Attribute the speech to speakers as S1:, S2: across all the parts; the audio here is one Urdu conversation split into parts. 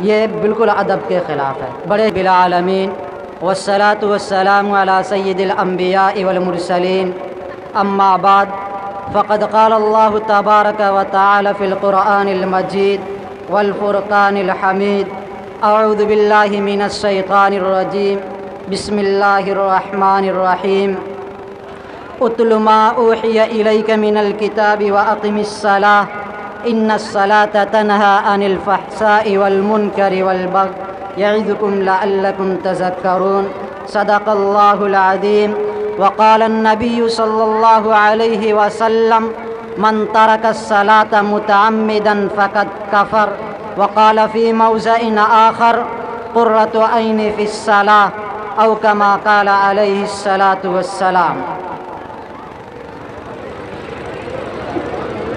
S1: یہ بالکل ادب کے خلاف ہے۔ بڑے بالعالمین والصلاة والسلام علی سید الانبیاء والمرسلین، اما بعد فقد قال اللہ تبارک و تعالی فی القرآن المجید والفرقان الحمید، اعوذ باللہ من الشیطان الرجیم، بسم اللہ الرحمن الرحیم، اتل ما اوحی الیک من الکتاب واقم الصلاۃ ان الصلاۃ تنہی عن الفحشاء والمنکر والبغی یعظکم لعلکم تذکرون، صدق اللہ العظیم۔ وقال النبی صلی اللہ علیہ وسلم من ترک الصلاۃ متعمدا فقد کفر، وقال فی موضع آخر قرۃ عین فی الصلاۃ او کما قال علیہ الصلاۃ والسلام۔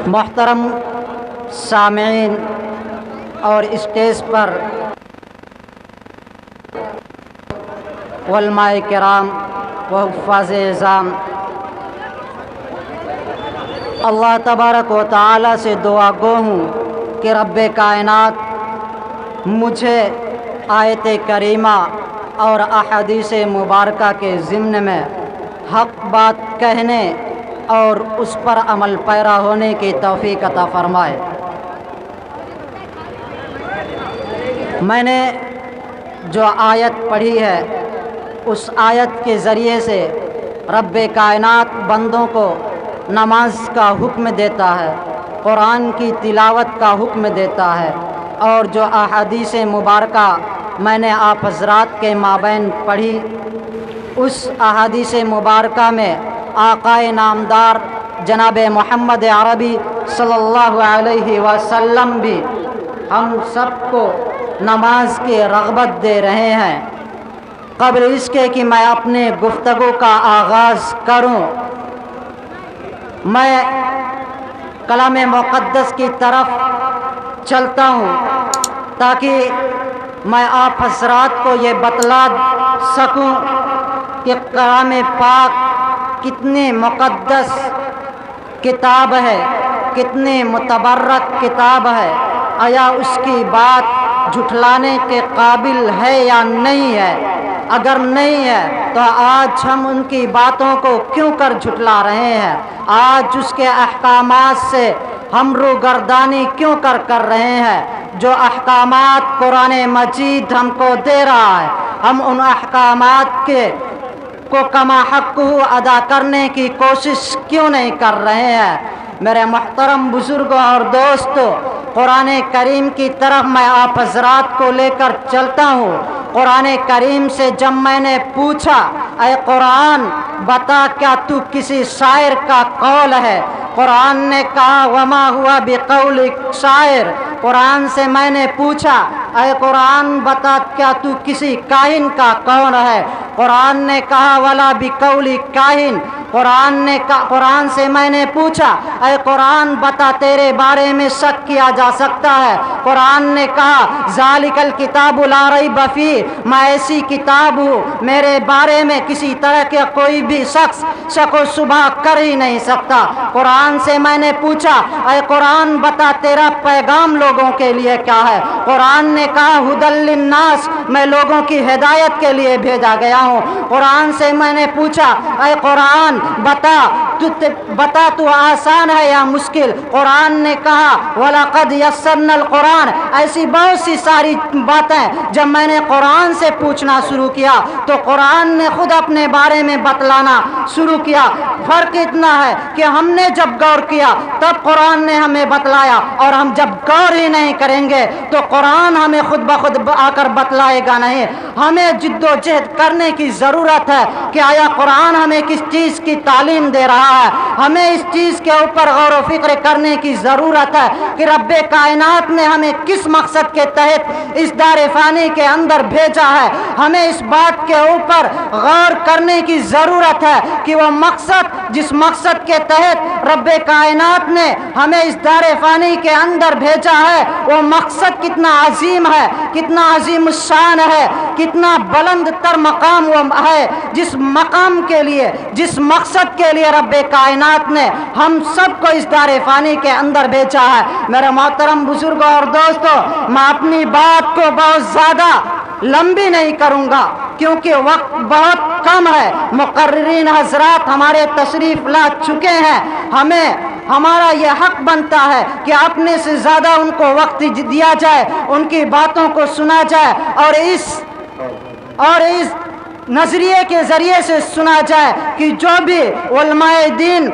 S1: محترم سامعین اور اسٹیج پر علماء کرام و حفاظ اعظام، اللہ تبارک و تعالی سے دعا گو ہوں کہ رب کائنات مجھے آیت کریمہ اور احادیث مبارکہ کے ضمن میں حق بات کہنے اور اس پر عمل پیرا ہونے کی توفیق عطا فرمائے۔ میں نے جو آیت پڑھی ہے اس آیت کے ذریعے سے رب کائنات بندوں کو نماز کا حکم دیتا ہے، قرآن کی تلاوت کا حکم دیتا ہے، اور جو احادیث مبارکہ میں نے آپ حضرات کے مابین پڑھی اس احادیث مبارکہ میں آقائے نامدار جناب محمد عربی صلی اللہ علیہ وسلم بھی ہم سب کو نماز کی رغبت دے رہے ہیں۔ قبل اس کے کہ میں اپنے گفتگو کا آغاز کروں، میں کلام مقدس کی طرف چلتا ہوں تاکہ میں آپ حضرات کو یہ بتلا سکوں کہ کلام پاک کتنی مقدس کتاب ہے، کتنی متبرک کتاب ہے، آیا اس کی بات جھٹلانے کے قابل ہے یا نہیں ہے؟ اگر نہیں ہے تو آج ہم ان کی باتوں کو کیوں کر جھٹلا رہے ہیں؟ آج اس کے احکامات سے ہم روگردانی کیوں کر رہے ہیں؟ جو احکامات قرآن مجید ہم کو دے رہا ہے، ہم ان احکامات کو کما حق ادا کرنے کی کوشش کیوں نہیں کر رہے ہیں؟ میرے محترم بزرگوں اور دوستو، قرآن کریم کی طرف میں آپ حضرات کو لے کر چلتا ہوں۔ قرآن کریم سے جب میں نے پوچھا اے قرآن بتا کیا تو کسی شاعر کا قول ہے؟ قرآن نے کہا وما ہوا بقول شاعر۔ قرآن سے میں نے پوچھا اے قرآن بتا کیا تو کسی کاہن کا قول ہے؟ قرآن نے کہا ولا بقول کاہن۔ قرآن سے میں نے پوچھا اے قرآن بتا تیرے بارے میں شک کیا جا سکتا ہے؟ قرآن نے کہا ذالک الکتاب لا ریب فیہ، میں ایسی کتاب ہوں میرے بارے میں کسی طرح کے کوئی بھی شخص شک و شبہ کر ہی نہیں سکتا۔ قرآن سے میں نے پوچھا اے قرآن بتا تیرا پیغام لوگوں کے لیے کیا ہے؟ قرآن نے کہا ھدی للناس، میں لوگوں کی ہدایت کے لیے بھیجا گیا ہوں۔ قرآن سے میں نے پوچھا اے قرآن بتا تو آسان ہے یا مشکل؟ قرآن نے کہا وَلَقَدْ يَسَّرْنَا الْقُرْآنَ۔ ایسی بہت سی ساری باتیں جب میں نے قرآن سے پوچھنا شروع کیا تو قرآن نے خود اپنے بارے میں بتلانا شروع کیا۔ فرق اتنا ہے کہ ہم نے جب غور کیا تب قرآن نے ہمیں بتلایا، اور ہم جب غور ہی نہیں کریں گے تو قرآن ہمیں خود بخود آ کر بتلائے گا نہیں۔ ہمیں جد و جہد کرنے کی ضرورت ہے کہ آیا قرآن ہمیں کس چیز کی تعلیم دے رہا ہے؟ ہمیں اس چیز کے اوپر غور و فکر کرنے کی ضرورت ہے کہ رب کائنات نے ہمیں کس مقصد کے تحت اس دار فانی کے اندر بھیجا ہے۔ ہمیں اس بات کے اوپر غور کرنے کی ضرورت ہے کہ وہ مقصد جس مقصد کے تحت رب کائنات نے ہمیں اس دار فانی کے اندر بھیجا ہے وہ مقصد کتنا عظیم ہے، کتنا عظیم الشان ہے، کتنا بلند تر مقام وہ ہے، جس مقام کے لیے جس مقصد کے لیے رب کائنات نے ہم سب کو اس دار فانی کے اندر بھیجا ہے۔ میرے محترم بزرگوں اور دوستوں، میں اپنی بات کو بہت زیادہ لمبی نہیں کروں گا کیونکہ وقت بہت کم ہے۔ مقررین حضرات ہمارے تشریف لا چکے ہیں، ہمارا یہ حق بنتا ہے کہ اپنے سے زیادہ ان کو وقت دیا جائے، ان کی باتوں کو سنا جائے اور اس نظریے کے ذریعے سے سنا جائے کہ جو بھی علماء دین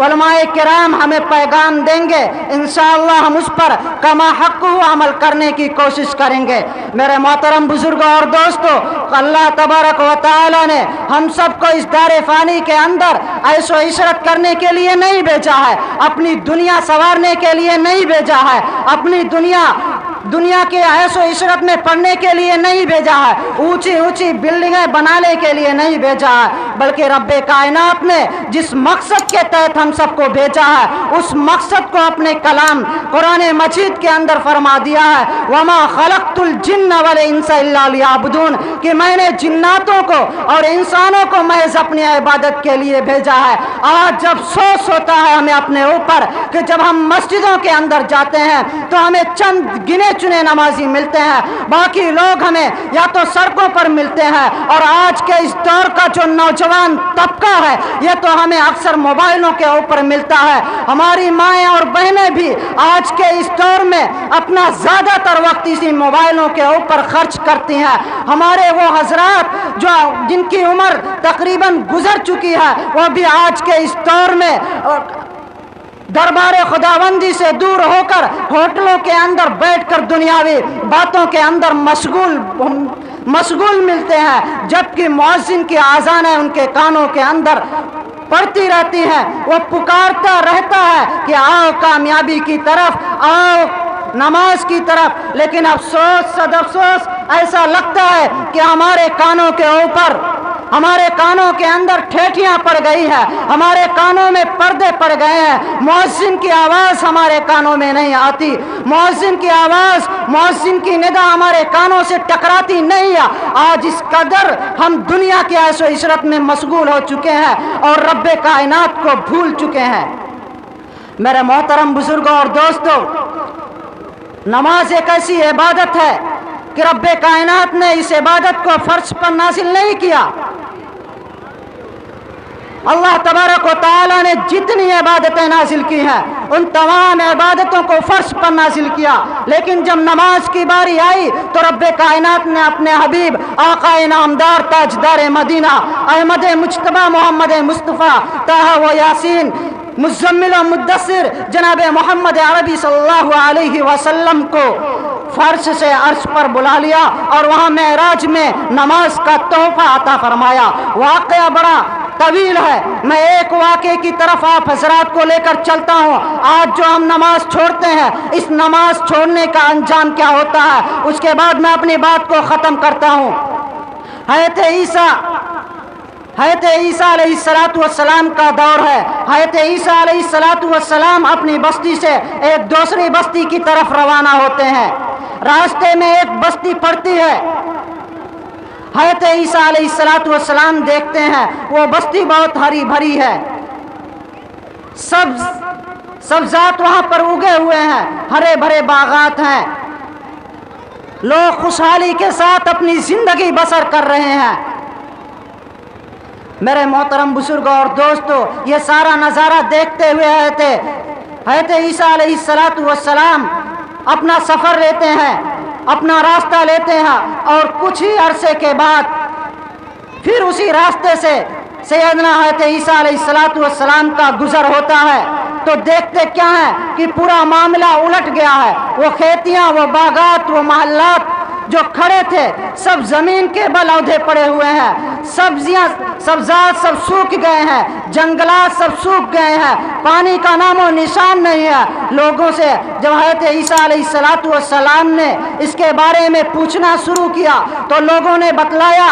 S1: علماء کرام ہمیں پیغام دیں گے انشاءاللہ ہم اس پر کما حق عمل کرنے کی کوشش کریں گے۔ میرے محترم بزرگوں اور دوستوں، اللہ تبارک و تعالی نے ہم سب کو اس دار فانی کے اندر عیش و عشرت کرنے کے لیے نہیں بھیجا ہے، اپنی دنیا سنوارنے کے لیے نہیں بھیجا ہے، اپنی دنیا کے عیش و عشرت میں پڑھنے کے لیے نہیں بھیجا ہے، اونچی اونچی بلڈنگیں بنانے کے لیے نہیں بھیجا ہے، بلکہ رب کائنات نے جس مقصد کے تحت ہم سب کو بھیجا ہے اس مقصد کو اپنے کلام قرآن مجید کے اندر فرما دیا ہے، وما خلقت الجن والانس الا لیعبدون، کہ میں نے جناتوں کو اور انسانوں کو محض اپنی عبادت کے لیے بھیجا ہے۔ آج جب افسوس ہوتا ہے ہمیں اپنے اوپر کہ جب ہم مسجدوں کے اندر جاتے ہیں تو ہمیں چند گنے چنے نمازی ملتے ہیں، باقی لوگ ہمیں یا تو سڑکوں پر ملتے ہیں، اور آج کے اس دور کا جو نوجوان طبقہ ہے یہ تو ہمیں اکثر موبائلوں کے اوپر ملتا ہے۔ ہماری مائیں اور بہنیں بھی آج کے اس دور میں اپنا زیادہ تر وقت اسی موبائلوں کے اوپر خرچ کرتی ہیں۔ ہمارے وہ حضرات جن کی عمر تقریباً گزر چکی ہے وہ بھی آج کے اس دور میں دربار خداوندی سے دور ہو کر ہوٹلوں کے اندر بیٹھ کر دنیاوی باتوں کے اندر مشغول ملتے ہیں، جبکہ مؤذن کی آذانیں ان کے کانوں کے اندر پڑتی رہتی ہیں، وہ پکارتا رہتا ہے کہ آؤ کامیابی کی طرف، آؤ نماز کی طرف، لیکن افسوس صد افسوس ایسا لگتا ہے کہ ہمارے کانوں کے اوپر، ہمارے کانوں کے اندر ٹھیٹھیاں پڑ گئی ہیں، ہمارے کانوں میں پردے پڑ گئے ہیں، مؤذن کی آواز ہمارے کانوں میں نہیں آتی، مؤذن کی آواز، مؤذن کی ندا ہمارے کانوں سے ٹکراتی نہیں ہے۔ آج اس قدر ہم دنیا کی عیش و عشرت میں مشغول ہو چکے ہیں اور رب کائنات کو بھول چکے ہیں۔ میرے محترم بزرگوں اور دوستوں، نماز ایک ایسی عبادت ہے کہ رب کائنات نے اس عبادت کو فرض پر نازل نہیں کیا۔ اللہ تبارک و تعالی نے جتنی عبادتیں نازل کی ہیں ان تمام عبادتوں کو فرض پر نازل کیا، لیکن جب نماز کی باری آئی تو رب کائنات نے اپنے حبیب آقا نامدار تاجدار مدینہ احمد مجتبی محمد مصطفیٰ طہ و یاسین مزمل و مدثر جناب محمد عربی صلی اللہ علیہ وسلم کو فرش سے عرش پر بلا لیا اور وہاں معراج میں نماز کا تحفہ عطا فرمایا۔ واقعہ بڑا طویل ہے، میں ایک واقعے کی طرف آپ حضرات کو لے کر چلتا ہوں۔ آج جو ہم نماز چھوڑتے ہیں، اس نماز چھوڑنے کا انجام کیا ہوتا ہے، اس کے بعد میں اپنی بات کو ختم کرتا ہوں۔ حضرت عیسیٰ علیہ السلام کا دور ہے۔ حضرت عیسیٰ علیہ السلام اپنی بستی سے ایک دوسری بستی کی طرف روانہ ہوتے ہیں، راستے میں ایک بستی پڑتی ہے۔ حضرت عیسیٰ علیہ السلام دیکھتے ہیں وہ بستی بہت ہری بھری ہے، سبزات وہاں پر اگے ہوئے ہیں، ہرے بھرے باغات ہیں، لوگ خوشحالی کے ساتھ اپنی زندگی بسر کر رہے ہیں۔ میرے محترم بزرگوں اور دوستوں، یہ سارا نظارہ دیکھتے ہوئے حضرت عیسیٰ علیہ السلام اپنا سفر لیتے ہیں، اپنا راستہ لیتے ہیں، اور کچھ ہی عرصے کے بعد پھر اسی راستے سے سیدنا حضرت عیسیٰ علیہ السلام کا گزر ہوتا ہے تو دیکھتے کیا ہے کہ پورا معاملہ الٹ گیا ہے۔ وہ کھیتیاں، وہ باغات، وہ محلات جو کھڑے تھے سب زمین کے بل عہدے پڑے ہوئے ہیں، سبزات سب سوکھ گئے ہیں، جنگلات سب سوکھ گئے ہیں، پانی کا نام و نشان نہیں ہے۔ لوگوں سے جب حضرت عیسیٰ علیہ السلام نے اس کے بارے میں پوچھنا شروع کیا تو لوگوں نے بتلایا